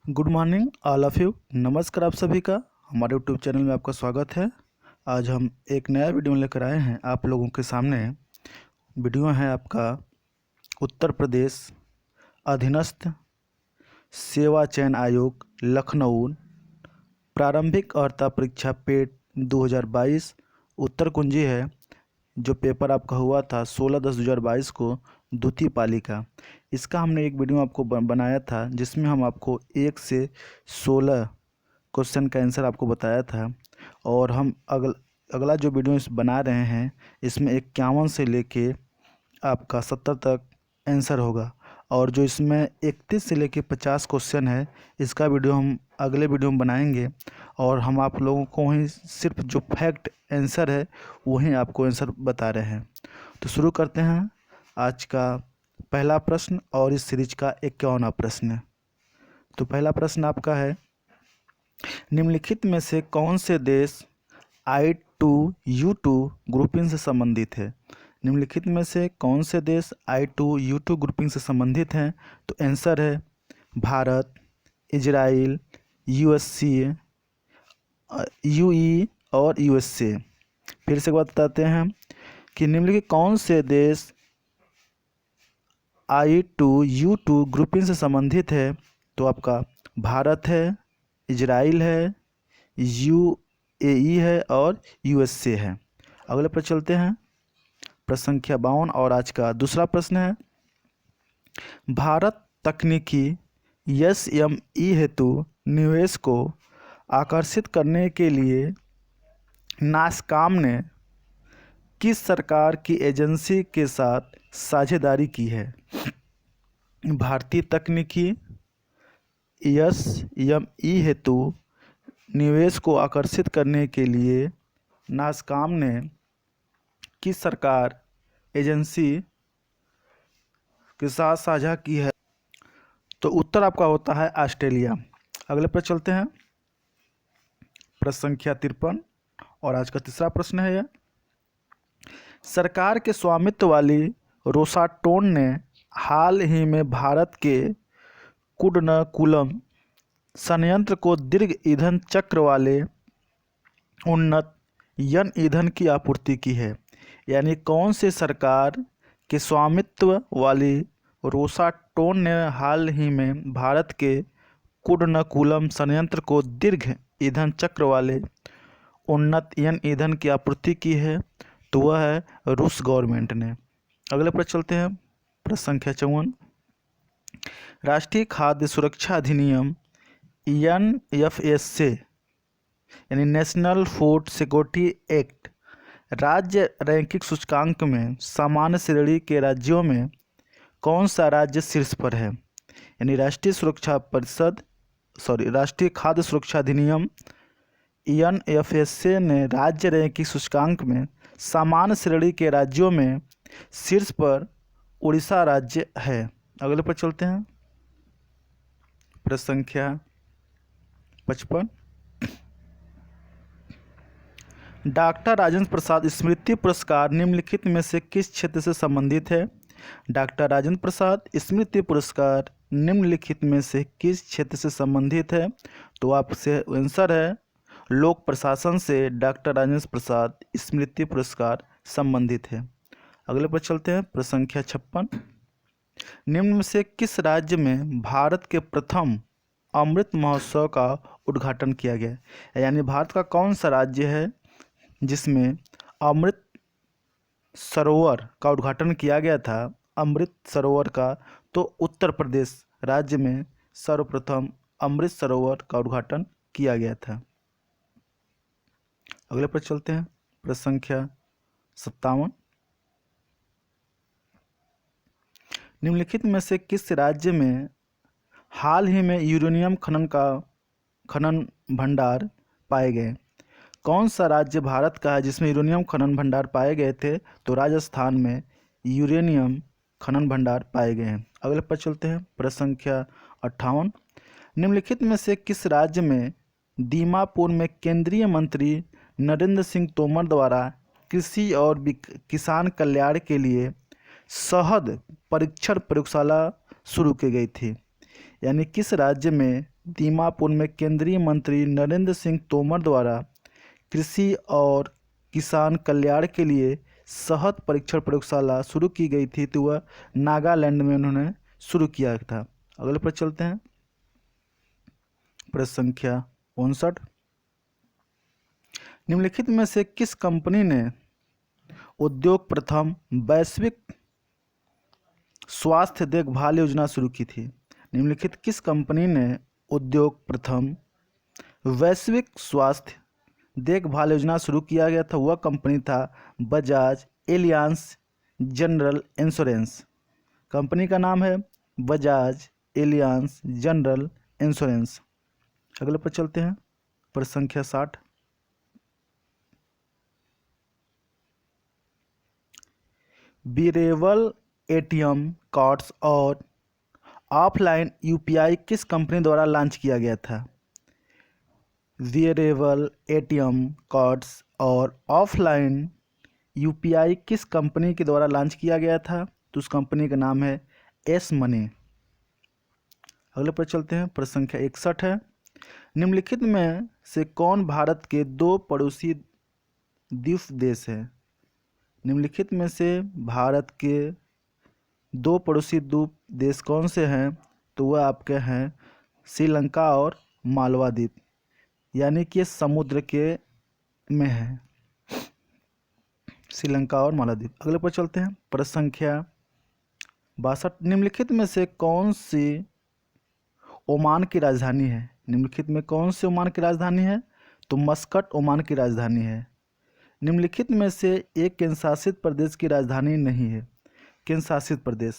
Good morning all of you. नमस्कार आप सभी का हमारे यूट्यूब चैनल में आपका स्वागत है। आज हम एक नया वीडियो लेकर आए हैं आप लोगों के सामने। वीडियो है आपका उत्तर प्रदेश अधीनस्थ सेवा चयन आयोग लखनऊ प्रारंभिक अर्हता परीक्षा पेट 2022 उत्तर कुंजी है। जो पेपर आपका हुआ था 16/10/2022 को द्वितीय पाली का। इसका हमने एक वीडियो आपको बनाया था जिसमें हम आपको 1 से 16 क्वेश्चन का आंसर आपको बताया था। और हम अगला जो वीडियो बना रहे हैं इसमें 51 से लेके आपका 70 तक आंसर होगा। और जो इसमें 31 से लेके 50 क्वेश्चन है इसका वीडियो हम अगले वीडियो में बनाएंगे। और हम आप लोगों को ही सिर्फ जो फैक्ट आंसर है वही आपको आंसर बता रहे हैं। तो शुरू करते हैं आज का पहला प्रश्न और इस सीरीज का 51वां प्रश्न। तो पहला प्रश्न आपका है, निम्नलिखित में से कौन से देश I2U2 ग्रुपिंग से संबंधित है। निम्नलिखित में से कौन से देश I2U2 ग्रुपिंग से संबंधित हैं। तो आंसर है भारत, इजराइल, USA, UAE और USA। फिर से एक बात बताते हैं कि निम्नलिखित कौन से देश I2U2 ग्रुपिंग से संबंधित है। तो आपका भारत है, इजराइल है, UAE है और USA है। अगले पर चलते हैं, प्रश्न संख्या 52 और आज का दूसरा प्रश्न है, भारत तकनीकी SME हेतु निवेश को आकर्षित करने के लिए नासकॉम ने किस सरकार की एजेंसी के साथ साझेदारी की है। भारतीय तकनीकी SME हेतु निवेश को आकर्षित करने के लिए नासकॉम ने किस सरकार एजेंसी के साथ साझा की है। तो उत्तर आपका होता है ऑस्ट्रेलिया। अगले पर चलते हैं, प्रश्न संख्या 53 और आज का तीसरा प्रश्न है यह, सरकार के स्वामित्व वाली रोसाटोन ने हाल ही में भारत के कुडनकुलम संयंत्र को दीर्घ ईंधन चक्र वाले उन्नत यन ईंधन की आपूर्ति की है। यानी कौन से सरकार के स्वामित्व वाली रोसाटोन ने हाल ही में भारत के कुडनकुलम संयंत्र को दीर्घ ईंधन चक्र वाले उन्नत यन ईंधन की आपूर्ति की है। तो वह है रूस गवर्नमेंट ने। अगले पर चलते हैं, प्रश्न संख्या 54, राष्ट्रीय खाद्य सुरक्षा अधिनियम NFSA यानी नेशनल फूड सिक्योरिटी एक्ट राज्य रैंकिंग सूचकांक में सामान्य श्रेणी के राज्यों में कौन सा राज्य शीर्ष पर है। यानी राष्ट्रीय खाद्य सुरक्षा अधिनियम NFSA ने राज्य रैंकिंग सूचकांक में सामान्य श्रेणी के राज्यों में शीर्ष पर उड़ीसा राज्य है। अगले पर चलते हैं, प्रश्न संख्या 55, डॉक्टर राजेंद्र प्रसाद स्मृति पुरस्कार निम्नलिखित में से किस क्षेत्र से संबंधित है। डॉक्टर राजेंद्र प्रसाद स्मृति पुरस्कार निम्नलिखित में से किस क्षेत्र से संबंधित है। तो आपसे आंसर है लोक प्रशासन से डॉक्टर राजेंद्र प्रसाद स्मृति पुरस्कार संबंधित है। अगले पर चलते हैं, प्रश्न संख्या 56, निम्न में से किस राज्य में भारत के प्रथम अमृत महोत्सव का उद्घाटन किया गया। यानी भारत का कौन सा राज्य है जिसमें अमृत सरोवर का उद्घाटन किया गया था, अमृत सरोवर का। तो उत्तर प्रदेश राज्य में सर्वप्रथम अमृत सरोवर का उद्घाटन किया गया था। अगले पर चलते हैं, प्रश्न संख्या 57, निम्नलिखित में से किस राज्य में हाल ही में यूरेनियम खनन भंडार पाए गए। कौन सा राज्य भारत का है जिसमें यूरेनियम खनन भंडार पाए गए थे। तो राजस्थान में यूरेनियम खनन भंडार पाए गए हैं। अगले पर चलते हैं, प्रश्न संख्या 58, निम्नलिखित में से किस राज्य में दीमापुर में केंद्रीय मंत्री नरेंद्र सिंह तोमर द्वारा कृषि और किसान कल्याण के लिए शहद परीक्षण प्रयोगशाला शुरू की गई थी। यानी किस राज्य में दीमापुर में केंद्रीय मंत्री नरेंद्र सिंह तोमर द्वारा कृषि और किसान कल्याण के लिए शहद परीक्षण प्रयोगशाला शुरू की गई थी, तो वह नागालैंड में उन्होंने शुरू किया था। अगले पर चलते हैं। प्रश्न संख्या 59। निम्नलिखित में से किस कंपनी ने उद्योग प्रथम वैश्विक स्वास्थ्य देखभाल योजना शुरू की थी? निम्नलिखित किस कंपनी ने उद्योग प्रथम वैश्विक स्वास्थ्य देखभाल योजना शुरू किया गया था? वह कंपनी था Bajaj Alliance general insurance. Company का नाम है बजाज एलियांस जनरल इंश्योरेंस। अगले पर चलते हैं। प्रश्न संख्या 60। वेरिएबल एटीएम कार्ड्स और ऑफलाइन यूपीआई किस कंपनी द्वारा लॉन्च किया गया था? वेरिएबल एटीएम कार्ड्स और ऑफलाइन यूपीआई किस कंपनी के द्वारा लॉन्च किया गया था? तो उस कंपनी का नाम है एस मनी। अगले पर चलते हैं। प्रश्न संख्या 61 है। निम्नलिखित में से कौन भारत के दो पड़ोसी द्वीप देश है? निम्नलिखित में से भारत के दो पड़ोसी द्वीप देश कौन से हैं? तो वह आपके हैं श्रीलंका और मालवा द्वीप, यानी कि समुद्र के में है श्रीलंका और मालदीव। अगले पर चलते हैं। प्रश्न संख्या 62। निम्नलिखित में से कौन सी ओमान की राजधानी है? निम्नलिखित में कौन सी ओमान की राजधानी है? तो मस्कट ओमान की राजधानी है। निम्नलिखित में से एक केंद्र शासित प्रदेश की राजधानी नहीं है। केंद्र शासित प्रदेश,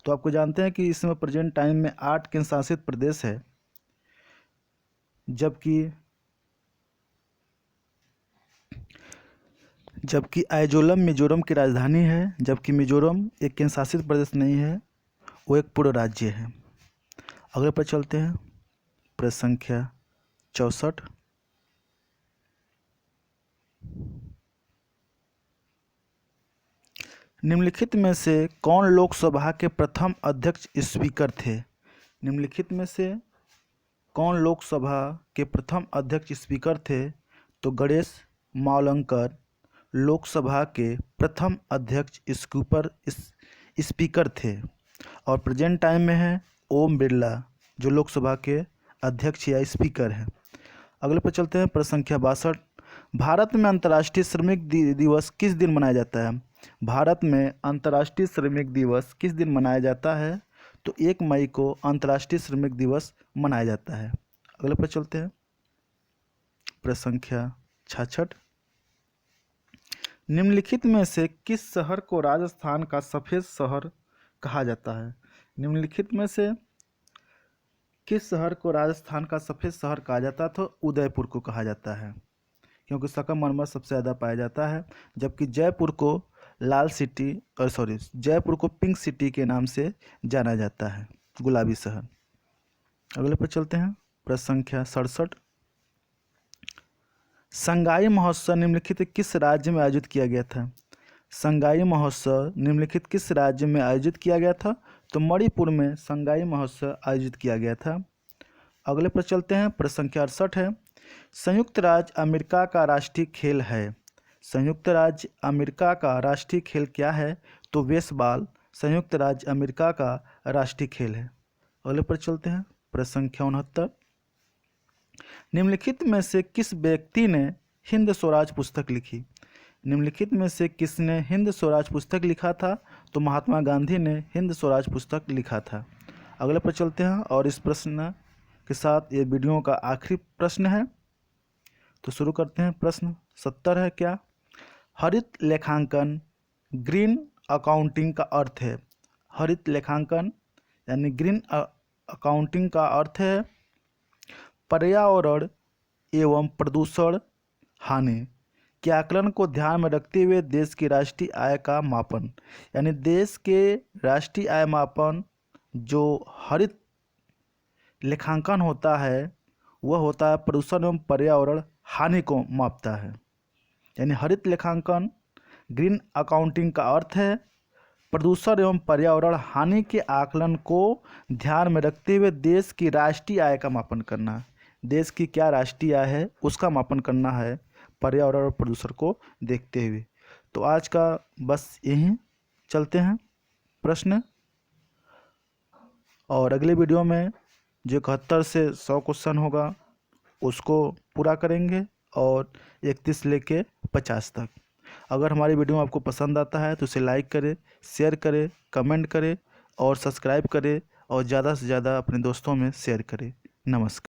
तो आपको जानते हैं कि इसमें प्रेजेंट टाइम में 8 केंद्र शासित प्रदेश है, जबकि आइजोलम मिजोरम की राजधानी है, जबकि मिजोरम एक केंद्र शासित प्रदेश नहीं है, वो एक पूर्ण राज्य है। अगले पर चलते हैं। प्रश्न संख्या 64। निम्नलिखित में से कौन लोकसभा के प्रथम अध्यक्ष स्पीकर थे? निम्नलिखित में से कौन लोकसभा के प्रथम अध्यक्ष स्पीकर थे? तो गणेश मावलंकर लोकसभा के प्रथम अध्यक्ष स्पीकर थे, और प्रेजेंट टाइम में है ओम बिरला जो लोकसभा के अध्यक्ष या स्पीकर हैं। अगले पर चलते हैं। प्रश्न संख्या 62। भारत में अंतर्राष्ट्रीय श्रमिक दिवस किस दिन मनाया जाता है? भारत में अंतर्राष्ट्रीय श्रमिक दिवस किस दिन मनाया जाता है? तो 1 मई को अंतर्राष्ट्रीय श्रमिक दिवस मनाया जाता है। अगले पर चलते हैं। प्रश्न संख्या 66। निम्नलिखित में से किस शहर को राजस्थान का सफ़ेद शहर कहा जाता है? निम्नलिखित में से किस शहर को राजस्थान का सफ़ेद शहर कहा जाता है? तो उदयपुर को कहा जाता है, क्योंकि संगमरमर सबसे ज़्यादा पाया जाता है, जबकि जयपुर को जयपुर को पिंक सिटी के नाम से जाना जाता है, गुलाबी शहर। अगले पर चलते हैं। प्रश्न संख्या 67। संगाई महोत्सव निम्नलिखित किस राज्य में आयोजित किया गया था? संगाई महोत्सव निम्नलिखित किस राज्य में आयोजित किया गया था? तो मणिपुर में संगाई महोत्सव आयोजित किया गया था। अगले पर चलते हैं। प्रश्न संख्या 68 है। संयुक्त राज्य अमेरिका का राष्ट्रीय खेल है। संयुक्त राज्य अमेरिका का राष्ट्रीय खेल क्या है? तो बेसबॉल संयुक्त राज्य अमेरिका का राष्ट्रीय खेल है। अगले पर चलते हैं। प्रश्न संख्या 69। निम्नलिखित में से किस व्यक्ति ने हिंद स्वराज पुस्तक लिखी? निम्नलिखित में से किसने हिंद स्वराज पुस्तक लिखा था? तो महात्मा गांधी ने हिंद स्वराज पुस्तक लिखा था। अगले पर चलते हैं, और इस प्रश्न के साथ ये वीडियो का आखिरी प्रश्न है, तो शुरू करते हैं। प्रश्न 70 है। क्या हरित लेखांकन ग्रीन अकाउंटिंग का अर्थ है? हरित लेखांकन यानी ग्रीन अकाउंटिंग का अर्थ है पर्यावरण एवं प्रदूषण हानि के आकलन को ध्यान में रखते हुए देश की राष्ट्रीय आय का मापन, यानी देश के राष्ट्रीय आय मापन जो हरित लेखांकन होता है वह होता है प्रदूषण एवं पर्यावरण हानि को मापता है। यानी हरित लेखांकन ग्रीन अकाउंटिंग का अर्थ है प्रदूषण एवं पर्यावरण हानि के आकलन को ध्यान में रखते हुए देश की राष्ट्रीय आय का मापन करना है। देश की क्या राष्ट्रीय आय है उसका मापन करना है पर्यावरण और प्रदूषण को देखते हुए। तो आज का बस यहीं चलते हैं प्रश्न, और अगले वीडियो में जो 71 से 100 क्वेश्चन होगा उसको पूरा करेंगे, और 31 लेके 50 तक। अगर हमारी वीडियो आपको पसंद आता है तो इसे लाइक करें, शेयर करें, कमेंट करें और सब्सक्राइब करें, और ज़्यादा से ज़्यादा अपने दोस्तों में शेयर करें। नमस्कार।